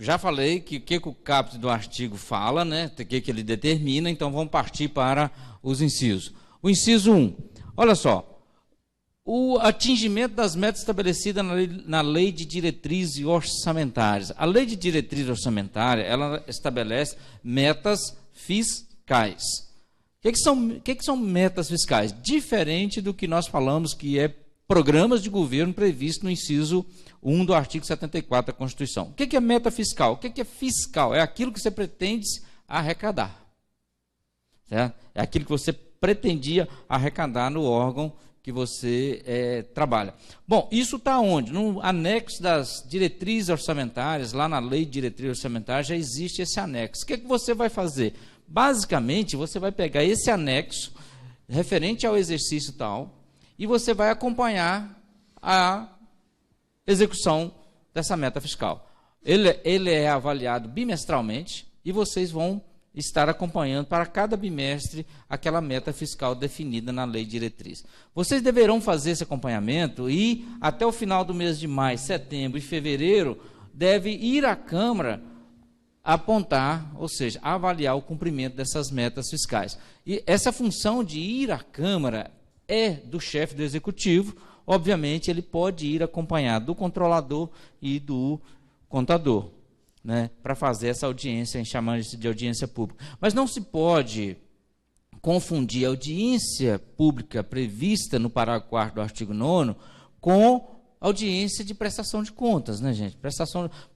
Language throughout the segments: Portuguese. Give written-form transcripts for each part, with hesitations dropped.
já falei que o caput do artigo fala, né? O que ele determina, então vamos partir para os incisos. O inciso 1, olha só, o atingimento das metas estabelecidas na lei de diretrizes orçamentárias. A lei de diretrizes orçamentárias, ela estabelece metas fiscais. O que são metas fiscais? Diferente do que nós falamos que é programas de governo previsto no inciso 1 do artigo 74 da Constituição. O que é meta fiscal? O que é fiscal? É aquilo que você pretende arrecadar. Certo? É aquilo que você pretendia arrecadar no órgão que você trabalha. Bom, isso está onde? No anexo das diretrizes orçamentárias, lá na lei de diretrizes orçamentárias, já existe esse anexo. O que você vai fazer? Basicamente, você vai pegar esse anexo, referente ao exercício tal, e você vai acompanhar a execução dessa meta fiscal. Ele é avaliado bimestralmente, e vocês vão estar acompanhando para cada bimestre aquela meta fiscal definida na lei de diretriz. Vocês deverão fazer esse acompanhamento e, até o final do mês de maio, setembro e fevereiro, deve ir à Câmara apontar, ou seja, avaliar o cumprimento dessas metas fiscais. E essa função de ir à Câmara é do chefe do Executivo. Obviamente, ele pode ir acompanhado do controlador e do contador, né, para fazer essa audiência, chamamos de audiência pública. Mas não se pode confundir a audiência pública prevista no parágrafo 4º do artigo 9º com audiência de prestação de contas, né, gente?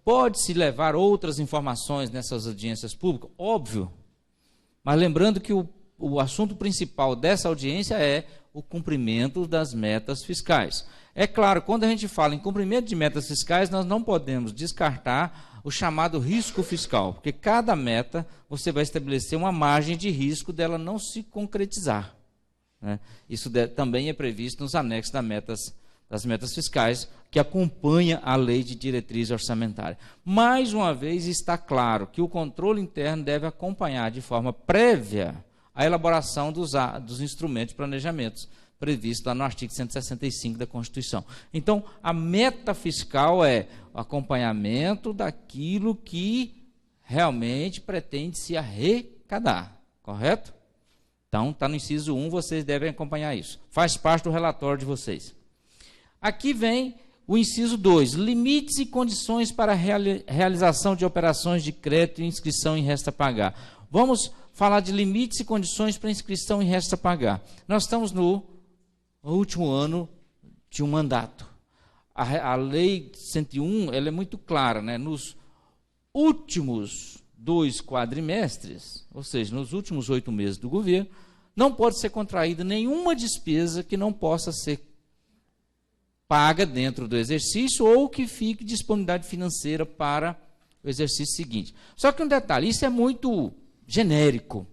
Pode-se levar outras informações nessas audiências públicas? Óbvio. Mas lembrando que o assunto principal dessa audiência é o cumprimento das metas fiscais. É claro, quando a gente fala em cumprimento de metas fiscais, nós não podemos descartar o chamado risco fiscal, porque cada meta você vai estabelecer uma margem de risco dela não se concretizar, né? Isso também é previsto nos anexos das metas fiscais, que acompanha a lei de diretriz orçamentária. Mais uma vez, está claro que o controle interno deve acompanhar de forma prévia a elaboração dos instrumentos de planejamento previsto lá no artigo 165 da Constituição. Então, a meta fiscal é o acompanhamento daquilo que realmente pretende se arrecadar, correto? Então, está no inciso 1, vocês devem acompanhar isso. Faz parte do relatório de vocês. Aqui vem o inciso 2, limites e condições para a realização de operações de crédito e inscrição em resta a pagar. Vamos falar de limites e condições para inscrição em resta a pagar. Nós estamos no último ano de um mandato. A lei 101 ela é muito clara, né? Nos últimos 2 quadrimestres, ou seja, nos últimos 8 meses do governo, não pode ser contraída nenhuma despesa que não possa ser paga dentro do exercício ou que fique disponibilidade financeira para o exercício seguinte. Só que um detalhe, isso é muito genérico.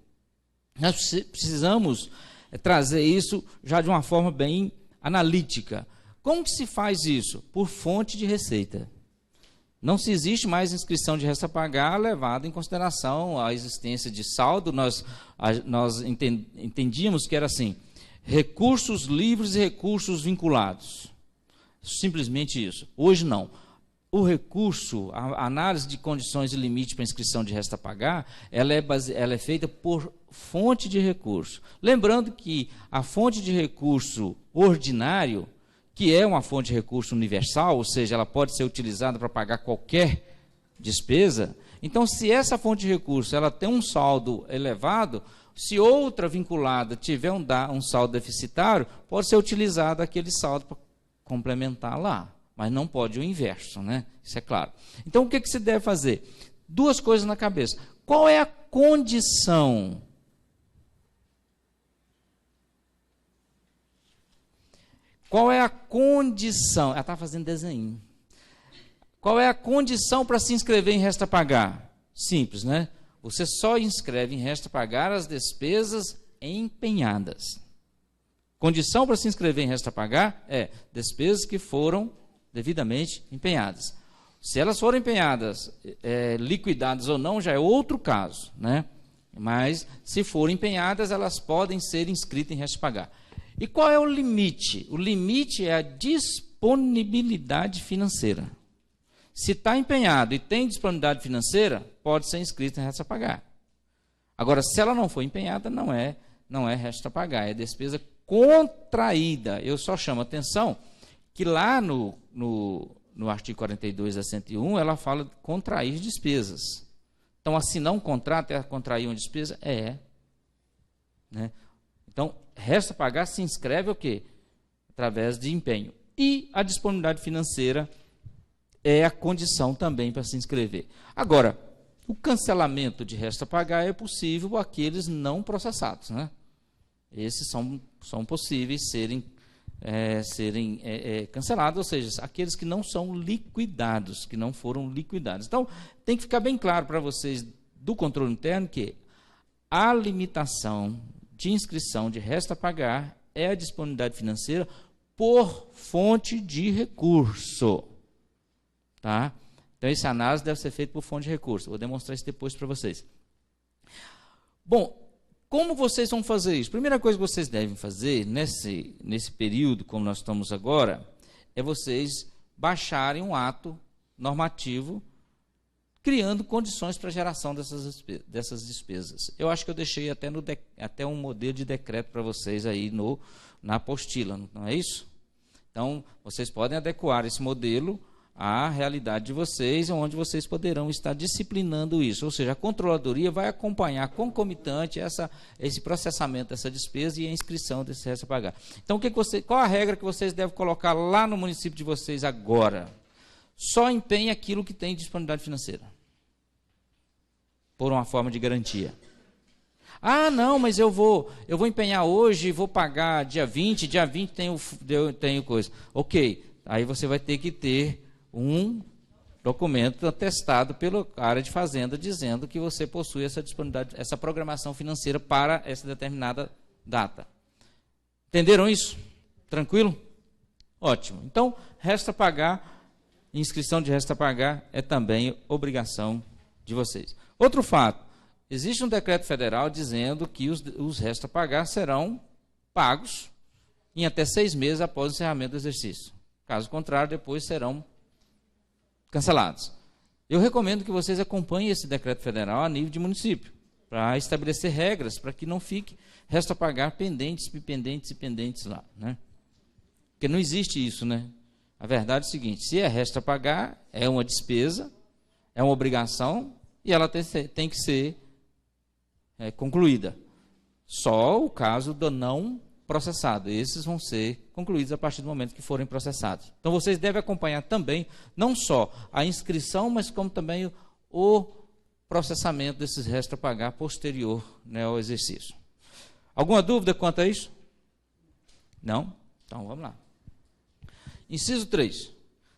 Nós precisamos trazer isso já de uma forma bem analítica. Como que se faz isso? Por fonte de receita. Não se existe mais inscrição de resta a pagar levada em consideração a existência de saldo. Nós entendíamos que era assim, recursos livres e recursos vinculados. Simplesmente isso. Hoje não. O recurso, a análise de condições e limites para inscrição de resta a pagar, ela é feita por fonte de recurso. Lembrando que a fonte de recurso ordinário, que é uma fonte de recurso universal, ou seja, ela pode ser utilizada para pagar qualquer despesa, então se essa fonte de recurso ela tem um saldo elevado, se outra vinculada tiver um saldo deficitário, pode ser utilizado aquele saldo para complementar lá. Mas não pode o inverso, né? Isso é claro. Então, o que se deve fazer? 2 coisas na cabeça. Qual é a condição? Qual é a condição? Ela está fazendo desenho. Qual é a condição para se inscrever em resta a pagar? Simples, né? Você só inscreve em resta a pagar as despesas empenhadas. Condição para se inscrever em resta a pagar é despesas que foram devidamente empenhadas. Se elas forem empenhadas, liquidadas ou não, já é outro caso, né? Mas, se forem empenhadas, elas podem ser inscritas em resta a pagar. E qual é o limite? O limite é a disponibilidade financeira. Se está empenhado e tem disponibilidade financeira, pode ser inscrito em resta a pagar. Agora, se ela não for empenhada, não é resta a pagar, é despesa contraída. Eu só chamo a atenção que lá no artigo 42 da 101, ela fala de contrair despesas. Então, assinar um contrato é contrair uma despesa? Né? Então, resta pagar se inscreve o quê? Através de empenho. E a disponibilidade financeira é a condição também para se inscrever. Agora, o cancelamento de resta pagar é possível aqueles não processados, né? Esses são possíveis serem cancelados, ou seja, aqueles que não são liquidados, que não foram liquidados. Então, tem que ficar bem claro para vocês do controle interno que a limitação de inscrição de resta a pagar é a disponibilidade financeira por fonte de recurso. Tá? Então, essa análise deve ser feita por fonte de recurso. Vou demonstrar isso depois para vocês. Bom, como vocês vão fazer isso? Primeira coisa que vocês devem fazer nesse período, como nós estamos agora, é vocês baixarem um ato normativo criando condições para a geração dessas despesas. Eu acho que eu deixei até um modelo de decreto para vocês aí na apostila, não é isso? Então, vocês podem adequar esse modelo à realidade de vocês, onde vocês poderão estar disciplinando isso. Ou seja, a controladoria vai acompanhar concomitante esse processamento dessa despesa e a inscrição desse resta a pagar. Então, qual a regra que vocês devem colocar lá no município de vocês agora? Só empenhe aquilo que tem disponibilidade financeira, por uma forma de garantia. Ah, não, mas eu vou empenhar hoje e vou pagar dia 20 tenho coisa. Ok, aí você vai ter que ter um documento atestado pela área de fazenda dizendo que você possui essa disponibilidade, essa programação financeira para essa determinada data. Entenderam isso? Tranquilo? Ótimo. Então, resta pagar, inscrição de resta pagar é também obrigação de vocês. Outro fato, existe um decreto federal dizendo que os resta pagar serão pagos em até 6 meses após o encerramento do exercício. Caso contrário, depois serão cancelados. Eu recomendo que vocês acompanhem esse decreto federal a nível de município, para estabelecer regras, para que não fique resta pagar pendentes lá, né? Porque não existe isso, né? A verdade é o seguinte, se é resta pagar, é uma despesa, é uma obrigação, e ela tem que ser concluída. Só o caso do não processado. Esses vão ser concluídos a partir do momento que forem processados. Então, vocês devem acompanhar também, não só a inscrição, mas como também o processamento desses restos a pagar posterior, né, ao exercício. Alguma dúvida quanto a isso? Não? Então, vamos lá. Inciso 3.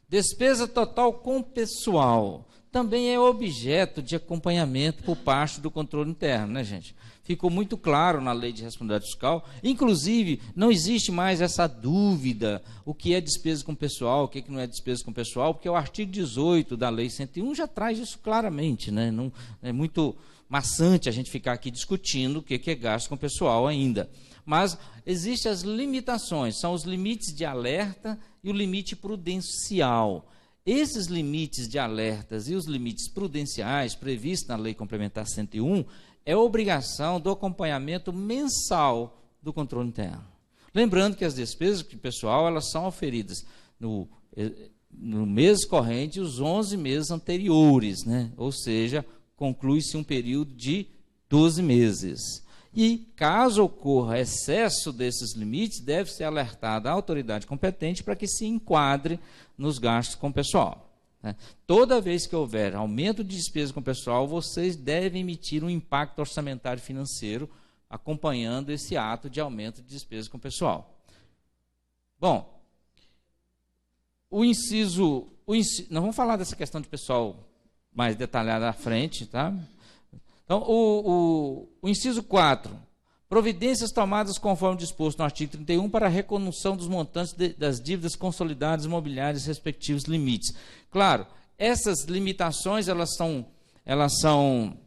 Despesa total com pessoal. Também é objeto de acompanhamento por parte do controle interno, né, gente? Ficou muito claro na lei de responsabilidade fiscal. Inclusive, não existe mais essa dúvida, o que é despesa com pessoal, o que não é despesa com pessoal, porque o artigo 18 da lei 101 já traz isso claramente, né? Não, é muito maçante a gente ficar aqui discutindo o que é gasto com pessoal ainda. Mas existem as limitações, são os limites de alerta e o limite prudencial. Esses limites de alertas e os limites prudenciais previstos na Lei Complementar 101 é obrigação do acompanhamento mensal do controle interno. Lembrando que as despesas de pessoal elas são auferidas no mês corrente e os 11 meses anteriores, né? Ou seja, conclui-se um período de 12 meses. E, caso ocorra excesso desses limites, deve ser alertada a autoridade competente para que se enquadre nos gastos com pessoal, né? Toda vez que houver aumento de despesa com pessoal, vocês devem emitir um impacto orçamentário financeiro acompanhando esse ato de aumento de despesa com pessoal. Bom, nós vamos falar dessa questão de pessoal mais detalhada à frente, tá? Então, o inciso 4, providências tomadas conforme disposto no artigo 31 para a recondução dos montantes das dívidas consolidadas imobiliárias respectivos limites. Claro, essas limitações elas são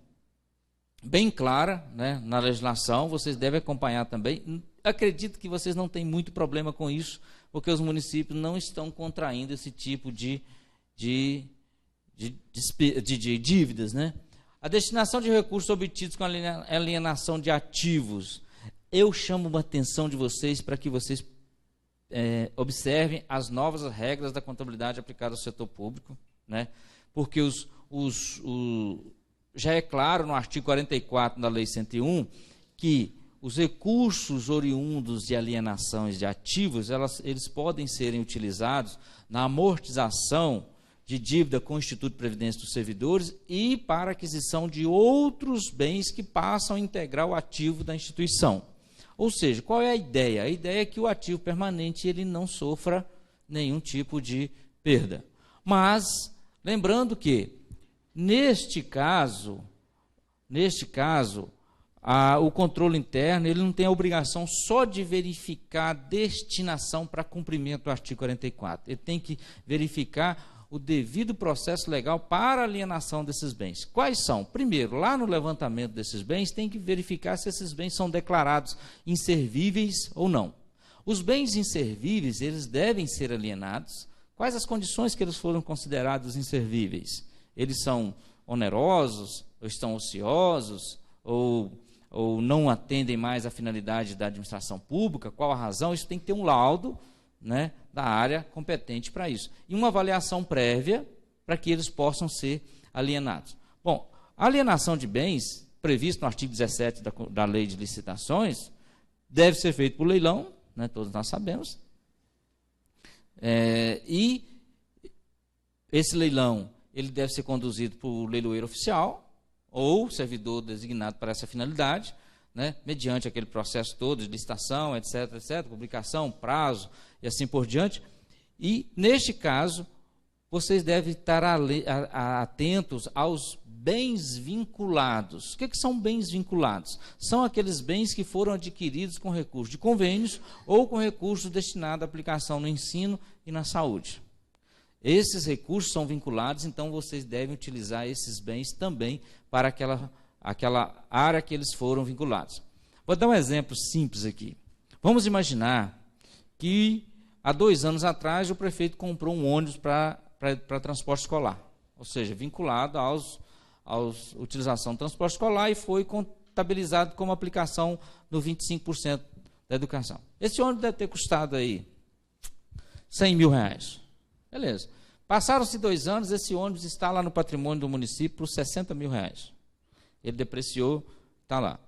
bem claras, né, na legislação, vocês devem acompanhar também. Acredito que vocês não têm muito problema com isso, porque os municípios não estão contraindo esse tipo de de dívidas, né? A destinação de recursos obtidos com alienação de ativos. Eu chamo a atenção de vocês para que vocês observem as novas regras da contabilidade aplicada ao setor público, né? Porque já é claro no artigo 44 da Lei 101 que os recursos oriundos de alienações de ativos, eles podem serem utilizados na amortização de dívida com o Instituto de Previdência dos Servidores e para aquisição de outros bens que passam a integrar o ativo da instituição. Ou seja, qual é a ideia? A ideia é que o ativo permanente ele não sofra nenhum tipo de perda. Mas, lembrando que, neste caso, o controle interno ele não tem a obrigação só de verificar a destinação para cumprimento do artigo 44. Ele tem que verificar o devido processo legal para a alienação desses bens. Quais são? Primeiro, lá no levantamento desses bens, tem que verificar se esses bens são declarados inservíveis ou não. Os bens inservíveis, eles devem ser alienados. Quais as condições que eles foram considerados inservíveis? Eles são onerosos, ou estão ociosos, ou não atendem mais à finalidade da administração pública? Qual a razão? Isso tem que ter um laudo, né, da área competente para isso. E uma avaliação prévia para que eles possam ser alienados. Bom, a alienação de bens, previsto no artigo 17 da Lei de Licitações, deve ser feito por leilão, né, todos nós sabemos. E esse leilão ele deve ser conduzido por leiloeiro oficial ou servidor designado para essa finalidade, né, mediante aquele processo todo de licitação, etc., publicação, prazo e assim por diante. E, neste caso, vocês devem estar atentos aos bens vinculados. O que são bens vinculados? São aqueles bens que foram adquiridos com recursos de convênios ou com recursos destinados à aplicação no ensino e na saúde. Esses recursos são vinculados, então vocês devem utilizar esses bens também para aquela área que eles foram vinculados. Vou dar um exemplo simples aqui. Vamos imaginar que há 2 anos atrás o prefeito comprou um ônibus para transporte escolar, ou seja, vinculado à utilização do transporte escolar e foi contabilizado como aplicação no 25% da educação. Esse ônibus deve ter custado aí R$100 mil. Beleza. Passaram-se 2 anos, esse ônibus está lá no patrimônio do município por R$60 mil. Ele depreciou, está lá.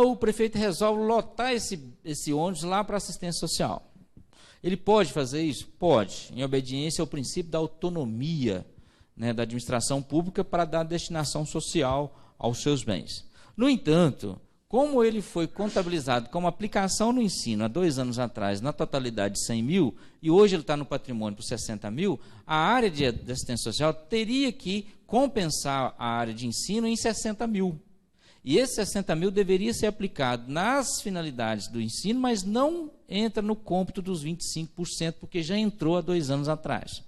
O prefeito resolve lotar esse ônibus lá para assistência social. Ele pode fazer isso? Pode, em obediência ao princípio da autonomia, né, da administração pública para dar destinação social aos seus bens. No entanto, como ele foi contabilizado como aplicação no ensino há 2 anos atrás, na totalidade de 100 mil, e hoje ele está no patrimônio por 60 mil, a área de assistência social teria que compensar a área de ensino em 60 mil. E esse 60 mil deveria ser aplicado nas finalidades do ensino, mas não entra no cômputo dos 25%, porque já entrou há 2 anos atrás.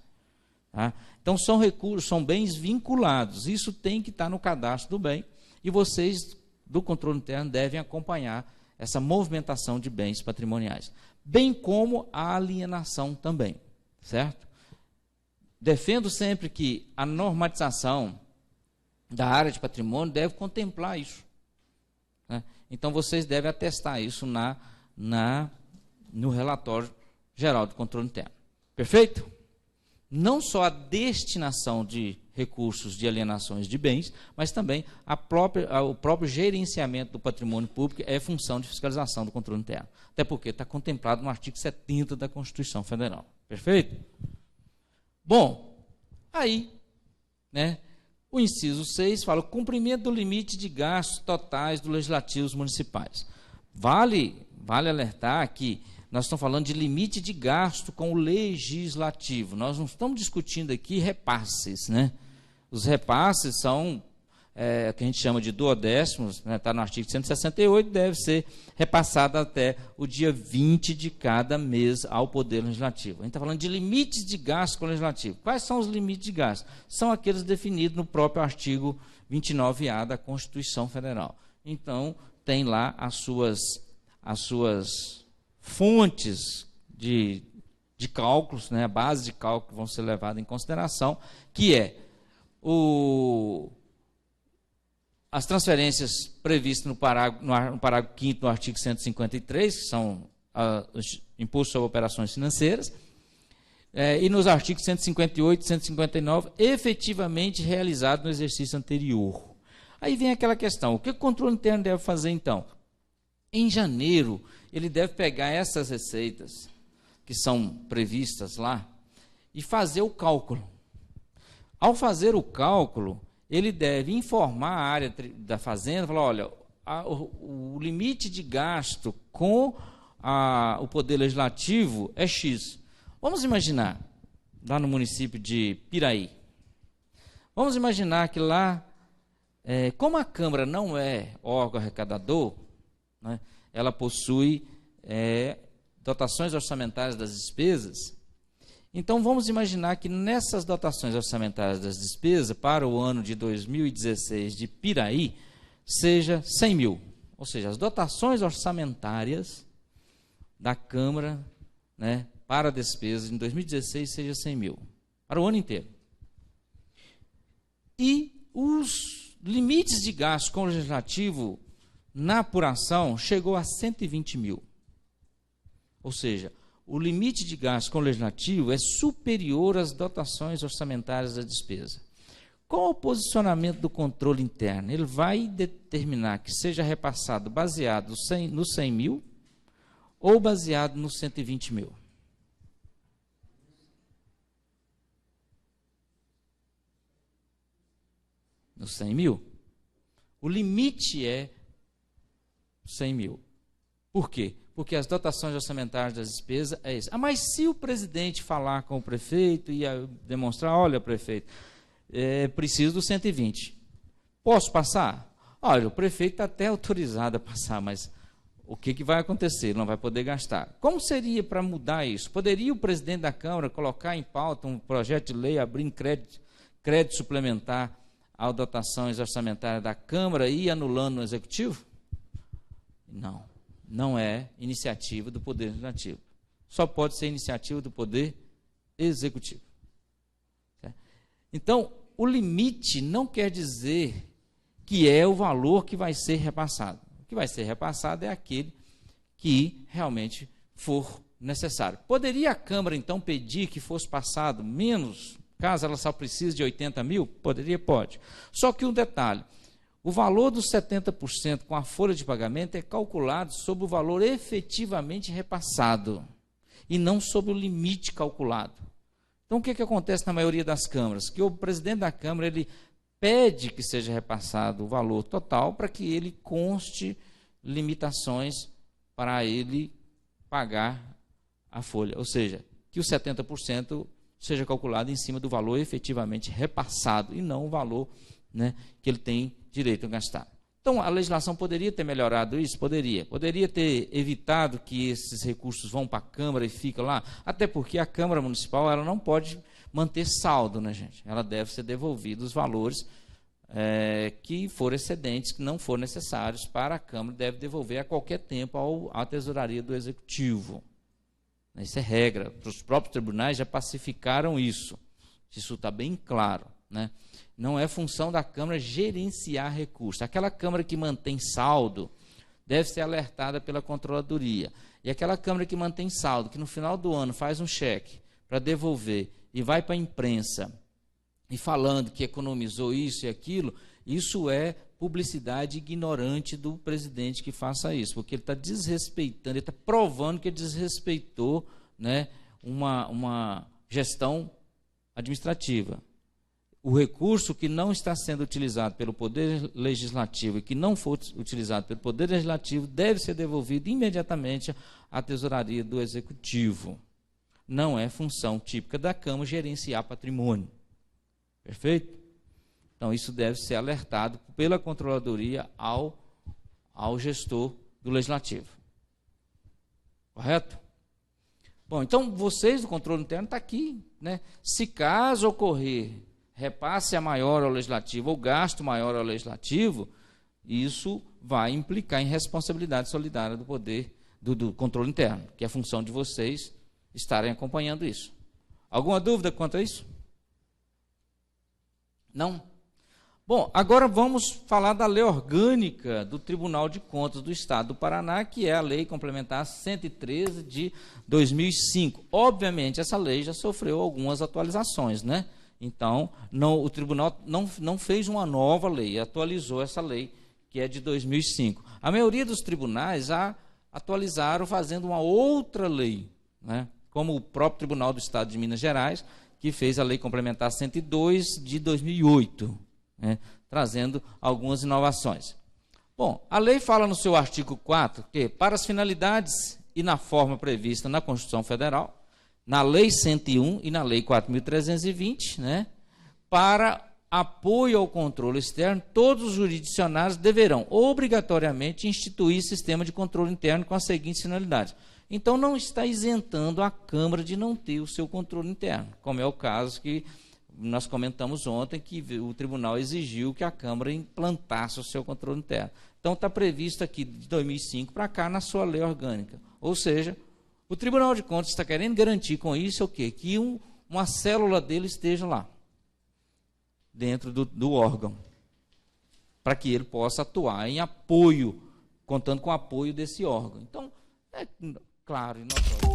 Tá? Então, são recursos, são bens vinculados. Isso tem que estar no cadastro do bem, e vocês, do controle interno, devem acompanhar essa movimentação de bens patrimoniais, bem como a alienação também, certo? Defendo sempre que a normatização da área de patrimônio deve contemplar isso, né? Então, vocês devem atestar isso no relatório geral do controle interno. Perfeito? Não só a destinação de recursos de alienações de bens, mas também o próprio gerenciamento do patrimônio público é função de fiscalização do controle interno. Até porque está contemplado no artigo 70 da Constituição Federal. Perfeito? Bom, aí, né, o inciso 6 fala o cumprimento do limite de gastos totais dos legislativos municipais. Vale alertar que nós estamos falando de limite de gasto com o legislativo. Nós não estamos discutindo aqui repasses, né? Os repasses são o que a gente chama de duodécimos, né? Está no artigo 168, deve ser repassado até o dia 20 de cada mês ao Poder Legislativo. A gente está falando de limites de gasto com o Legislativo. Quais são os limites de gasto? São aqueles definidos no próprio artigo 29A da Constituição Federal. Então, tem lá as suas fontes de cálculos, né, a base de cálculo que vão ser levadas em consideração, que é as transferências previstas no parágrafo 5º do artigo 153, que são os impostos sobre operações financeiras, e nos artigos 158 e 159, efetivamente realizado no exercício anterior. Aí vem aquela questão, o que o controle interno deve fazer então? Em janeiro, ele deve pegar essas receitas que são previstas lá e fazer o cálculo. Ao fazer o cálculo, ele deve informar a área da fazenda, falar, olha, o limite de gasto com o Poder Legislativo é X. Vamos imaginar, lá no município de Piraí, vamos imaginar que lá, como a Câmara não é órgão arrecadador, né, ela possui dotações orçamentárias das despesas. Então, vamos imaginar que nessas dotações orçamentárias das despesas, para o ano de 2016 de Piraí, seja 100 mil. Ou seja, as dotações orçamentárias da Câmara, né, para despesas em 2016 seja 100 mil, para o ano inteiro. E os limites de gasto com o Legislativo na apuração chegou a 120 mil. Ou seja, o limite de gasto com o Legislativo é superior às dotações orçamentárias da despesa. Qual o posicionamento do controle interno? Ele vai determinar que seja repassado baseado no 100 mil ou baseado no 120 mil? No 100 mil? O limite é 100 mil. Por quê? Porque as dotações orçamentárias das despesas é isso. Mas se o presidente falar com o prefeito e demonstrar, olha, prefeito, preciso do 120. Posso passar? Olha, o prefeito está até autorizado a passar, mas o que vai acontecer? Ele não vai poder gastar. Como seria para mudar isso? Poderia o presidente da Câmara colocar em pauta um projeto de lei abrindo crédito suplementar às dotações orçamentárias da Câmara e anulando no Executivo? Não. Não é iniciativa do Poder Legislativo. Só pode ser iniciativa do Poder Executivo. Então, o limite não quer dizer que é o valor que vai ser repassado. O que vai ser repassado é aquele que realmente for necessário. Poderia a Câmara, então, pedir que fosse passado menos, caso ela só precise de 80 mil? Poderia, pode. Só que um detalhe, o valor dos 70% com a folha de pagamento é calculado sobre o valor efetivamente repassado e não sobre o limite calculado. Então, o que acontece na maioria das câmaras? Que o presidente da Câmara ele pede que seja repassado o valor total para que ele conste limitações para ele pagar a folha. Ou seja, que os 70% seja calculado em cima do valor efetivamente repassado e não o valor, né, que ele tem direito a gastar. Então, a legislação poderia ter melhorado isso? Poderia. Poderia ter evitado que esses recursos vão para a Câmara e ficam lá, até porque a Câmara Municipal ela não pode manter saldo, né, gente? Ela deve ser devolvida os valores que forem excedentes, que não forem necessários para a Câmara, deve devolver a qualquer tempo à Tesouraria do Executivo. Isso é regra. Os próprios tribunais já pacificaram isso. Isso está bem claro, né? Não é função da Câmara gerenciar recursos. Aquela Câmara que mantém saldo deve ser alertada pela Controladoria. E aquela Câmara que mantém saldo, que no final do ano faz um cheque para devolver e vai para a imprensa e falando que economizou isso e aquilo, isso é publicidade ignorante do presidente que faça isso, porque ele está desrespeitando, ele está provando que ele desrespeitou, né, uma gestão administrativa. O recurso que não está sendo utilizado pelo Poder Legislativo e que não for utilizado pelo Poder Legislativo deve ser devolvido imediatamente à Tesouraria do Executivo. Não é função típica da Câmara gerenciar patrimônio. Perfeito? Então, isso deve ser alertado pela Controladoria ao gestor do Legislativo. Correto? Bom, então, vocês do controle interno estão aqui, né? Se caso ocorrer repasse a maior ao Legislativo ou gasto maior ao Legislativo, isso vai implicar em responsabilidade solidária do poder, do controle interno, que é a função de vocês estarem acompanhando isso. Alguma dúvida quanto a isso? Não? Bom, agora vamos falar da lei orgânica do Tribunal de Contas do Estado do Paraná, que é a Lei Complementar 113 de 2005. Obviamente, essa lei já sofreu algumas atualizações, né? Então, o tribunal não fez uma nova lei, atualizou essa lei, que é de 2005. A maioria dos tribunais já atualizaram fazendo uma outra lei, né? Como o próprio Tribunal do Estado de Minas Gerais, que fez a Lei Complementar 102 de 2008. Né, trazendo algumas inovações. Bom, a lei fala no seu artigo 4 que, para as finalidades e na forma prevista na Constituição Federal, na Lei 101 e na Lei 4.320, né, para apoio ao controle externo, todos os jurisdicionários deverão obrigatoriamente instituir sistema de controle interno com as seguintes finalidades. Então, não está isentando a Câmara de não ter o seu controle interno, como é o caso que nós comentamos ontem, que o tribunal exigiu que a Câmara implantasse o seu controle interno. Então, está previsto aqui, de 2005 para cá, na sua lei orgânica. Ou seja, o Tribunal de Contas está querendo garantir com isso o quê? Que uma célula dele esteja lá, dentro do órgão, para que ele possa atuar em apoio, contando com o apoio desse órgão. Então, é claro e notório.